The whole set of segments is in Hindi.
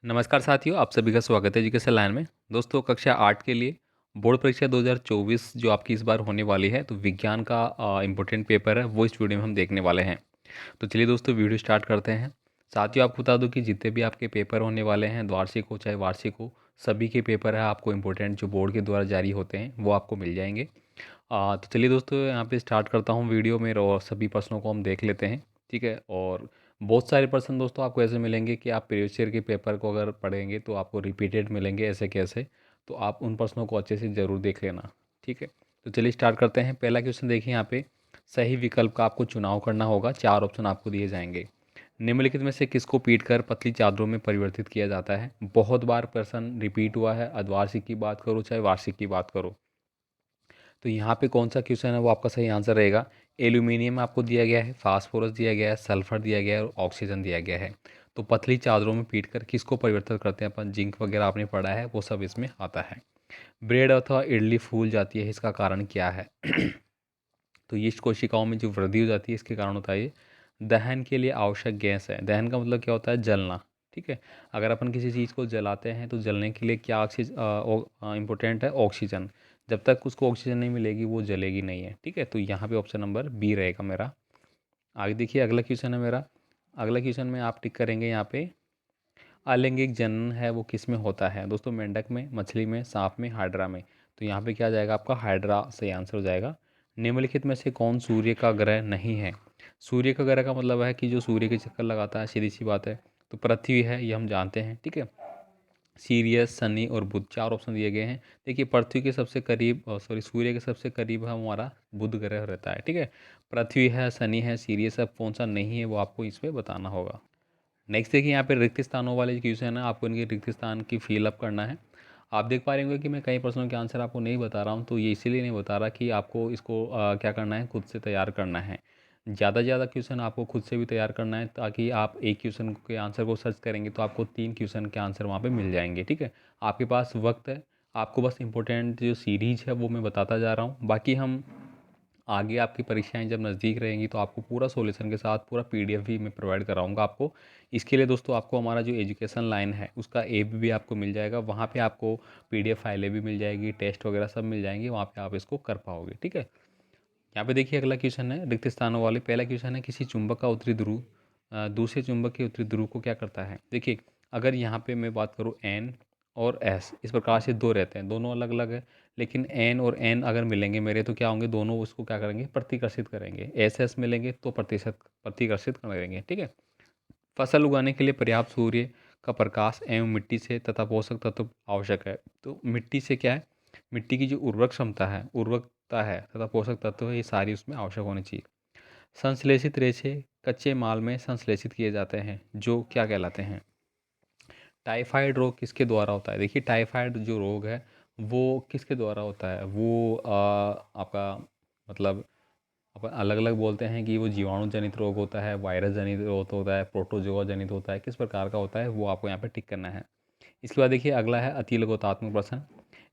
नमस्कार साथियों, आप सभी का स्वागत है एजुकेशन लाइन में। दोस्तों, कक्षा 8 के लिए बोर्ड परीक्षा 2024 जो आपकी इस बार होने वाली है, तो विज्ञान का इम्पोर्टेंट पेपर है, वो इस वीडियो में हम देखने वाले हैं। तो चलिए दोस्तों, वीडियो स्टार्ट करते हैं। साथियों, आपको बता दूं कि जितने भी आपके पेपर होने वाले हैं, द्वार्षिक हो चाहे वार्षिक हो, सभी के पेपर है आपको इम्पोर्टेंट जो बोर्ड के द्वारा जारी होते हैं वो आपको मिल जाएंगे। तो चलिए दोस्तों, यहाँ पे स्टार्ट करता हूँ वीडियो में और सभी प्रश्नों को हम देख लेते हैं। ठीक है। और बहुत सारे प्रश्न दोस्तों आपको ऐसे मिलेंगे कि आप प्रीवियस ईयर के पेपर को अगर पढ़ेंगे तो आपको रिपीटेड मिलेंगे ऐसे कैसे। तो आप उन प्रश्नों को अच्छे से ज़रूर देख लेना। ठीक है। तो चलिए स्टार्ट करते हैं। पहला क्वेश्चन देखिए यहाँ पे। सही विकल्प का आपको चुनाव करना होगा। 4 ऑप्शन आपको दिए जाएंगे। निम्नलिखित में से किसको पीट कर पतली चादरों में परिवर्तित किया जाता है? बहुत बार प्रश्न रिपीट हुआ है, अर्धवार्षिक की बात करो चाहे वार्षिक की बात करो। तो यहाँ पे कौन सा क्वेश्चन है वो आपका सही आंसर रहेगा। एल्यूमिनियम आपको दिया गया है, फास्फोरस दिया गया है, सल्फर दिया गया है और ऑक्सीजन दिया गया है। तो पतली चादरों में पीट कर किसको परिवर्तित करते हैं अपन? जिंक वगैरह आपने पढ़ा है, वो सब इसमें आता है। ब्रेड अथवा इडली फूल जाती है, इसका कारण क्या है? तो यीस्ट कोशिकाओं में जो वृद्धि हो जाती है, इसके कारण होता है ये। दहन के लिए आवश्यक गैस है। दहन का मतलब क्या होता है? जलना। ठीक है। अगर अपन किसी चीज़ को जलाते हैं तो जलने के लिए क्या इम्पोर्टेंट है? ऑक्सीजन। जब तक उसको ऑक्सीजन नहीं मिलेगी वो जलेगी नहीं है। ठीक है। तो यहाँ पे ऑप्शन नंबर बी रहेगा मेरा। आगे देखिए, अगला क्वेश्चन है मेरा। अगला क्वेश्चन में आप टिक करेंगे यहाँ पे। अलैंगिक जनन है वो किस में होता है? दोस्तों, मेंढक में, मछली में, सांप में, हाइड्रा में। तो यहाँ पे क्या आ जाएगा? आपका हाइड्रा सही आंसर हो जाएगा। निम्नलिखित में से कौन सूर्य का ग्रह नहीं है? सूर्य का ग्रह का मतलब है कि जो सूर्य के चक्कर लगाता है, सीधी सी बात है। तो पृथ्वी है, ये हम जानते हैं। ठीक है। सीरियस, शनि और बुध, 4 ऑप्शन दिए गए हैं। देखिए, पृथ्वी के सबसे करीब, सॉरी, सूर्य के सबसे करीब है हमारा बुध ग्रह रहता है। ठीक है। पृथ्वी है, शनि है, सीरियस है, कौन सा नहीं है वो आपको इसमें बताना होगा। नेक्स्ट देखिए, यहाँ पे रिक्त स्थानों वाले जो क्वेश्चन है, आपको इनके रिक्त स्थान की फिल अप करना है। आप देख पा रहे होंगे कि मैं कई प्रश्नों के आंसर आपको नहीं बता रहा हूँ, तो ये इसीलिए नहीं बता रहा कि आपको इसको क्या करना है, खुद से तैयार करना है। ज़्यादा से ज़्यादा क्वेश्चन आपको खुद से भी तैयार करना है, ताकि आप एक क्वेश्चन के आंसर को सर्च करेंगे तो आपको 3 क्वेश्चन के आंसर वहाँ पे मिल जाएंगे। ठीक है। आपके पास वक्त है। आपको बस इंपॉर्टेंट जो सीरीज है वो मैं बताता जा रहा हूँ। बाकी हम आगे आपकी परीक्षाएं जब नज़दीक रहेंगी तो आपको पूरा सॉल्यूशन के साथ पूरा पीडीएफ भी मैं प्रोवाइड कराऊंगा आपको। इसके लिए दोस्तों आपको हमारा जो एजुकेशन लाइन है उसका ऐप भी आपको मिल जाएगा। वहाँ पे आपको पीडीएफ फाइलें भी मिल जाएगी, टेस्ट वगैरह सब मिल जाएंगे, वहाँ पे आप इसको कर पाओगे। ठीक है। यहाँ पे देखिए, अगला क्वेश्चन है रिक्त स्थानों वाले। पहला क्वेश्चन है, किसी चुंबक का उत्तरी ध्रुव दूसरे चुंबक के उत्तरी ध्रुव को क्या करता है? देखिए, अगर यहाँ पे मैं बात करूँ एन और एस, इस प्रकार से दो रहते हैं, दोनों अलग अलग है। लेकिन एन और एन अगर मिलेंगे मेरे तो क्या होंगे? दोनों उसको क्या करेंगे? प्रतिकर्षित करेंगे। एस एस मिलेंगे तो प्रतिशत प्रतिकर्षित करेंगे। ठीक है। फसल उगाने के लिए पर्याप्त सूर्य का प्रकाश एवं मिट्टी से तथा पोषक तत्व आवश्यक है। तो मिट्टी से क्या है? मिट्टी की जो उर्वरक क्षमता है, उर्वरकता है तथा पोषक तत्व है, ये सारी उसमें आवश्यक होनी चाहिए। संश्लेषित रेशे कच्चे माल में संश्लेषित किए जाते हैं, जो क्या कहलाते हैं? टाइफाइड रोग किसके द्वारा होता है? देखिए, टाइफाइड जो रोग है वो किसके द्वारा होता है? वो आपका मतलब अपन अलग अलग बोलते हैं कि वो जीवाणु जनित रोग होता है, वायरस जनित रोग होता है, प्रोटोजोआ जनित होता है, किस प्रकार का होता है वो आपको यहाँ पे टिक करना है। इसके बाद देखिए, अगला है अति लघुतात्मक प्रश्न।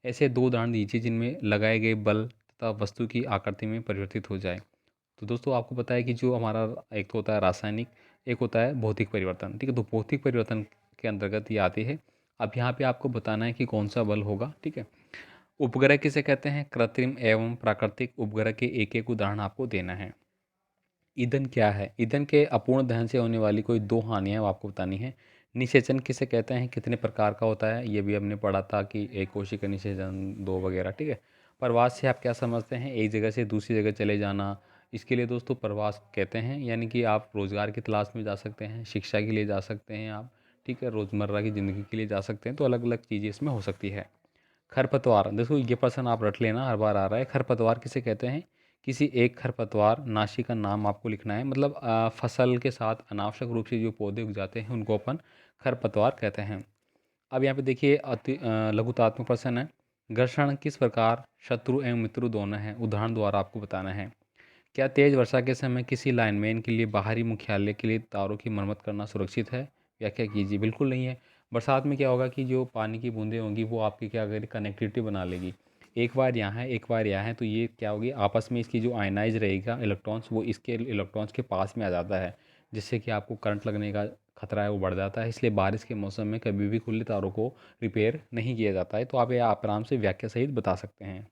ऐसे 2 उदाहरण दीजिए जिनमें लगाए गए बल तथा वस्तु की आकृति में परिवर्तित हो जाए। तो दोस्तों, आपको पता है कि जो हमारा एक तो होता है रासायनिक, एक होता है भौतिक परिवर्तन। ठीक है। तो भौतिक परिवर्तन के अंतर्गत ये आती है। अब यहाँ पे आपको बताना है कि कौन सा बल होगा। ठीक है। उपग्रह किसे कहते हैं? कृत्रिम एवं प्राकृतिक उपग्रह के एक एक उदाहरण आपको देना है। ईंधन क्या है? ईंधन के अपूर्ण दहन से होने वाली कोई 2 हानियाँ वो आपको बतानी है। निषेचन किसे कहते हैं? कितने प्रकार का होता है? ये भी हमने पढ़ा था कि एक कोशिका निषेचन, 2 वगैरह। ठीक है। प्रवास से आप क्या समझते हैं? एक जगह से दूसरी जगह चले जाना। इसके लिए दोस्तों प्रवास कहते हैं, यानी कि आप रोज़गार की तलाश में जा सकते हैं, शिक्षा के लिए जा सकते हैं आप। ठीक है। रोज़मर्रा की ज़िंदगी के लिए जा सकते हैं, तो अलग अलग चीज़ें इसमें हो सकती है। खरपतवार, देखो ये प्रश्न आप रट लेना, हर बार आ रहा है। खरपतवार किसे कहते हैं? किसी एक खरपतवार नाशी का नाम आपको लिखना है। मतलब फसल के साथ अनावश्यक रूप से जो पौधे उग जाते हैं उनको अपन खरपतवार कहते हैं। अब यहाँ पे देखिए, लघुतात्मक प्रश्न है। घर्षण किस प्रकार शत्रु एवं मित्र दोनों हैं? उदाहरण द्वारा आपको बताना है। क्या तेज वर्षा के समय किसी लाइनमैन के लिए बाहरी मुख्यालय के लिए तारों की मरम्मत करना सुरक्षित है? व्याख्या कीजिए। बिल्कुल नहीं है। बरसात में क्या होगा कि जो पानी की बूंदें होंगी वो आपकी क्या करेगी? कनेक्टिविटी बना लेगी। एक बार यहाँ है, एक बार यहाँ है, तो ये क्या होगी? आपस में इसकी जो आयनाइज रहेगा इलेक्ट्रॉन्स, वो इसके इलेक्ट्रॉन्स के पास में आ जाता है, जिससे कि आपको करंट लगने का खतरा है वो बढ़ जाता है। इसलिए बारिश के मौसम में कभी भी खुले तारों को रिपेयर नहीं किया जाता है। तो आप आराम से व्याख्या सहित बता सकते हैं।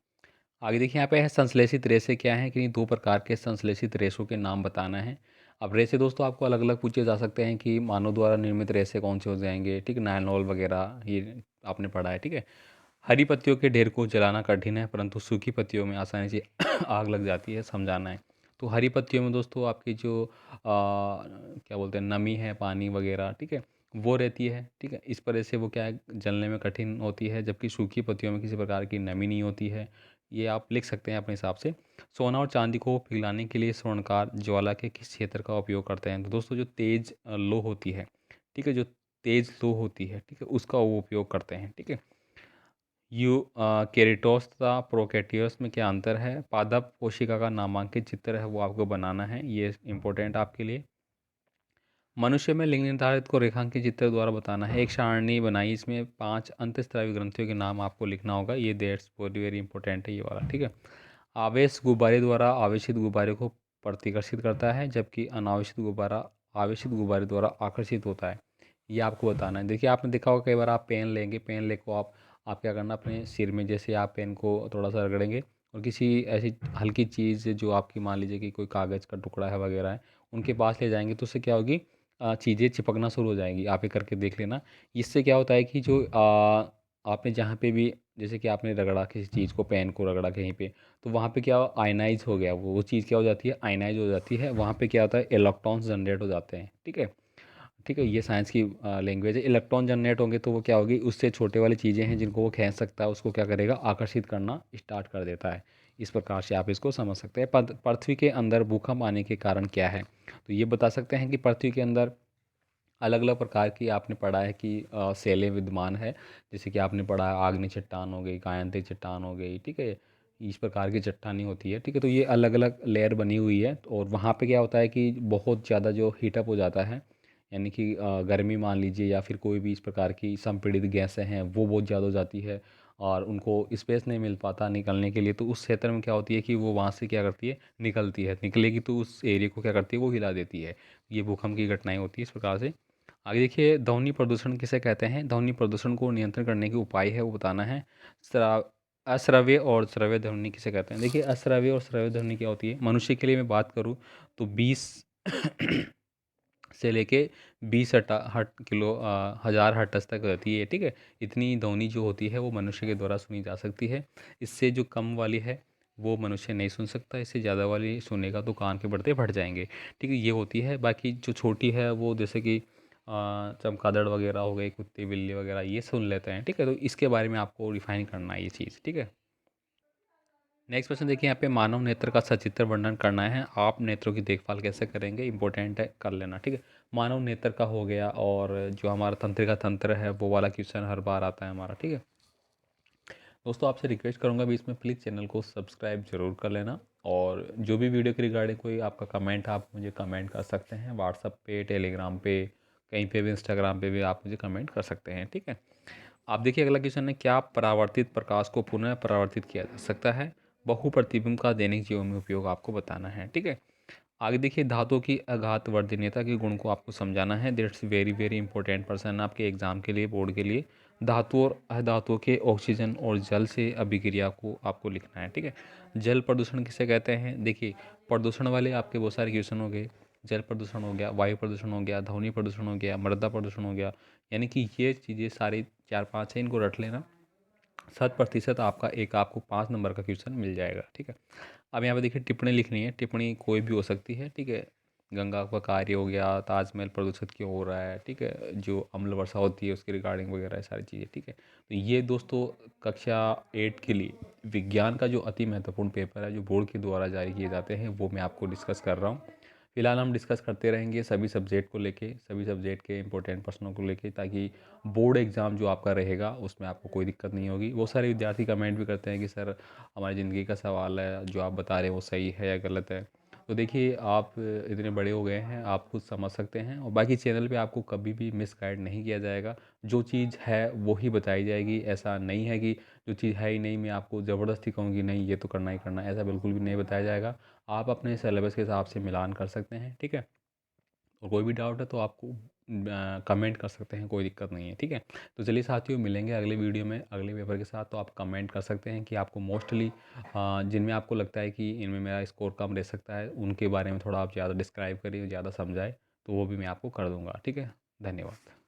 आगे देखिए यहाँ पे है संश्लेषित रेशे क्या है कि 2 प्रकार के संश्लेषित रेशों के नाम बताना है। अब रेशे दोस्तों आपको अलग अलग पूछे जा सकते हैं कि मानव द्वारा निर्मित रेशे कौन से हो जाएंगे, ठीक है, नायलॉन वगैरह ये आपने पढ़ा है, ठीक है। हरी पत्तियों के ढेर को जलाना कठिन है परंतु सूखी पत्तियों में आसानी से आग लग जाती है, समझाना है। तो हरी पत्तियों में दोस्तों आपकी जो क्या बोलते हैं नमी है, पानी वगैरह, ठीक है, वो रहती है, ठीक है। इस वजह से वो क्या है जलने में कठिन होती है, जबकि सूखी पत्तियों में किसी प्रकार की नमी नहीं होती है। ये आप लिख सकते हैं अपने हिसाब से। सोना और चांदी को पिघलाने के लिए स्वर्णकार ज्वाला के किस क्षेत्र का उपयोग करते हैं? तो दोस्तों जो तेज लो होती है, ठीक है, जो तेज लो होती है, ठीक है, उसका वो उपयोग करते हैं, ठीक है। केरेटोस तथा प्रोकैरियोट्स में क्या अंतर है? पादप कोशिका का नामांकित चित्र है वो आपको बनाना है, ये इंपॉर्टेंट आपके लिए। मनुष्य में लिंग निर्धारित को रेखांकित चित्र द्वारा बताना है। एक सारणी बनाई, इसमें 5 अंतःस्रावी ग्रंथियों के नाम आपको लिखना होगा। ये दैट्स वेरी वेरी इंपॉर्टेंट है ये वाला, ठीक है। आवेश गुब्बारे द्वारा आवेशित गुब्बारे को प्रतिकर्षित करता है, जबकि अनावेशित गुब्बारा आवेशित गुब्बारे द्वारा आकर्षित होता है। ये आपको बताना है। देखिए आपने देखा होगा कई बार आप पेन लेंगे, पेन ले को आप क्या करना अपने सिर में जैसे आप पेन को थोड़ा सा रगड़ेंगे और किसी ऐसी हल्की चीज़ जो आपकी मान लीजिए कि कोई कागज़ का टुकड़ा है वगैरह है, उनके पास ले जाएंगे तो उससे क्या होगी, चीज़ें चिपकना शुरू हो जाएंगी। आप ये करके देख लेना। इससे क्या होता है कि जो आपने जहाँ पे भी जैसे कि आपने रगड़ा किसी चीज़ को, पेन को रगड़ा कहीं पे, तो वहाँ पे क्या आयनाइज हो गया, वो चीज़ क्या हो जाती है, आयनाइज हो जाती है। वहाँ पे क्या होता है, इलेक्ट्रॉन्स जनरेट हो जाते हैं, ठीक है। ठीक है, ये साइंस की लैंग्वेज है। इलेक्ट्रॉन जनरेट होंगे तो वो क्या होगी, उससे छोटे वाली चीज़ें हैं जिनको वो खींच सकता है, उसको क्या करेगा, आकर्षित करना स्टार्ट कर देता है। इस प्रकार से आप इसको समझ सकते हैं। पृथ्वी के अंदर भूकंप आने के कारण क्या है? तो ये बता सकते हैं कि पृथ्वी के अंदर अलग अलग प्रकार की आपने पढ़ा है कि सेलें विद्यमान है। जैसे कि आपने पढ़ा है आग्नेय चट्टान हो गई, कायांतिक चट्टान हो गई, ठीक है, इस प्रकार की चट्टानी होती है, ठीक है। तो ये अलग अलग लेयर बनी हुई है और वहाँ पे क्या होता है कि बहुत ज़्यादा जो हीटअप हो जाता है, यानी कि गर्मी मान लीजिए या फिर कोई भी इस प्रकार की संपीड़ित गैसें हैं वो बहुत ज़्यादा हो जाती है और उनको स्पेस नहीं मिल पाता निकलने के लिए। तो उस क्षेत्र में क्या होती है कि वो वहाँ से क्या करती है, निकलती है, निकलेगी तो उस एरिया को क्या करती है, वो हिला देती है। ये भूकंप की घटनाएं होती है इस प्रकार से। आगे देखिए ध्वनि प्रदूषण किसे कहते हैं? ध्वनि प्रदूषण को नियंत्रण करने के उपाय है वो बताना है। अश्रव्य और श्रव्य ध्वनि किसे कहते हैं? देखिए अश्रव्य और श्रव्य ध्वनि क्या होती है? मनुष्य के लिए मैं बात करूँ तो 20 से लेके 20 हट किलो हज़ार हर्ट्ज तक रहती है, ठीक है। इतनी ध्वनि जो होती है वो मनुष्य के द्वारा सुनी जा सकती है। इससे जो कम वाली है वो मनुष्य नहीं सुन सकता, इससे ज़्यादा वाली सुनेगा तो कान के पर्दे फट जाएंगे, ठीक है, ये होती है। बाकी जो छोटी है वो जैसे कि चमगादड़ वगैरह हो गई, कुत्ते बिल्ली वगैरह ये सुन लेते हैं, ठीक है। तो इसके बारे में आपको रिफाइन करना है ये चीज़, ठीक है। नेक्स्ट क्वेश्चन देखिए यहाँ पे मानव नेत्र का सचित्र वर्णन करना है। आप नेत्रों की देखभाल कैसे करेंगे, इंपॉर्टेंट है, कर लेना, ठीक है। मानव नेत्र का हो गया और जो हमारा तंत्रिका तंत्र है वो वाला क्वेश्चन हर बार आता है हमारा, ठीक है। दोस्तों आपसे रिक्वेस्ट करूंगा भी इसमें प्लीज़ चैनल को सब्सक्राइब जरूर कर लेना और जो भी वीडियो के रिगार्डिंग कोई आपका कमेंट आप मुझे कमेंट कर सकते हैं व्हाट्सअप पे, टेलीग्राम पे, कहीं पे भी, इंस्टाग्राम पे भी आप मुझे कमेंट कर सकते हैं, ठीक है। आप देखिए अगला क्वेश्चन है, क्या परावर्तित प्रकाश को पुनः परावर्तित किया जा सकता है? बहुप्रतिबिंब का दैनिक जीवन में उपयोग आपको बताना है, ठीक है। आगे देखिए धातुओं की अघात वर्धनीयता के गुण को आपको समझाना है। That's very very important person आपके एग्जाम के लिए, बोर्ड के लिए। धातु और अधातुओं के ऑक्सीजन और जल से अभिक्रिया को आपको लिखना है, ठीक है। जल प्रदूषण किसे कहते हैं? देखिए प्रदूषण वाले आपके बहुत सारे क्वेश्चन हो गए। जल प्रदूषण हो गया, वायु प्रदूषण हो गया, ध्वनि प्रदूषण हो गया, मृदा प्रदूषण हो गया, यानी कि ये चीज़ें सारी 4-5 है, इनको रट लेना। 100% आपका एक आपको 5 नंबर का क्वेश्चन मिल जाएगा, ठीक है। अब यहाँ पे देखिए टिप्पणी लिखनी है। टिप्पणी कोई भी हो सकती है, ठीक है। गंगा का कार्य हो गया, ताजमहल प्रदूषित क्यों हो रहा है, ठीक है, जो अम्ल वर्षा होती है उसकी रिगार्डिंग वगैरह सारी चीज़ें, ठीक है। तो ये दोस्तों कक्षा 8 के लिए विज्ञान का जो अति महत्वपूर्ण पेपर है जो बोर्ड के द्वारा जारी किए जाते हैं वो मैं आपको डिस्कस कर रहा हूँ। फिलहाल हम डिस्कस करते रहेंगे सभी सब्जेक्ट को लेके, सभी सब्जेक्ट के इंपॉर्टेंट प्रश्नों को लेके, ताकि बोर्ड एग्ज़ाम जो आपका रहेगा उसमें आपको कोई दिक्कत नहीं होगी। बहुत सारे विद्यार्थी कमेंट भी करते हैं कि सर हमारी ज़िंदगी का सवाल है, जो आप बता रहे हैं वो सही है या गलत है। तो देखिए आप इतने बड़े हो गए हैं, आप खुद समझ सकते हैं और बाकी चैनल पे आपको कभी भी मिसगाइड नहीं किया जाएगा। जो चीज़ है वो ही बताई जाएगी। ऐसा नहीं है कि जो चीज़ है ही नहीं मैं आपको ज़बरदस्ती कहूँगी नहीं ये तो करना ही करना है, ऐसा बिल्कुल भी नहीं बताया जाएगा। आप अपने सिलेबस के हिसाब से मिलान कर सकते हैं, ठीक है। और कोई भी डाउट है तो आपको कमेंट कर सकते हैं, कोई दिक्कत नहीं है, ठीक है। तो चलिए साथियों, मिलेंगे अगले वीडियो में अगले पेपर के साथ। तो आप कमेंट कर सकते हैं कि आपको मोस्टली जिनमें आपको लगता है कि इनमें मेरा स्कोर कम रह सकता है, उनके बारे में थोड़ा आप ज़्यादा डिस्क्राइब करिए, ज़्यादा समझाएं, तो वो भी मैं आपको कर दूंगा, ठीक है। धन्यवाद।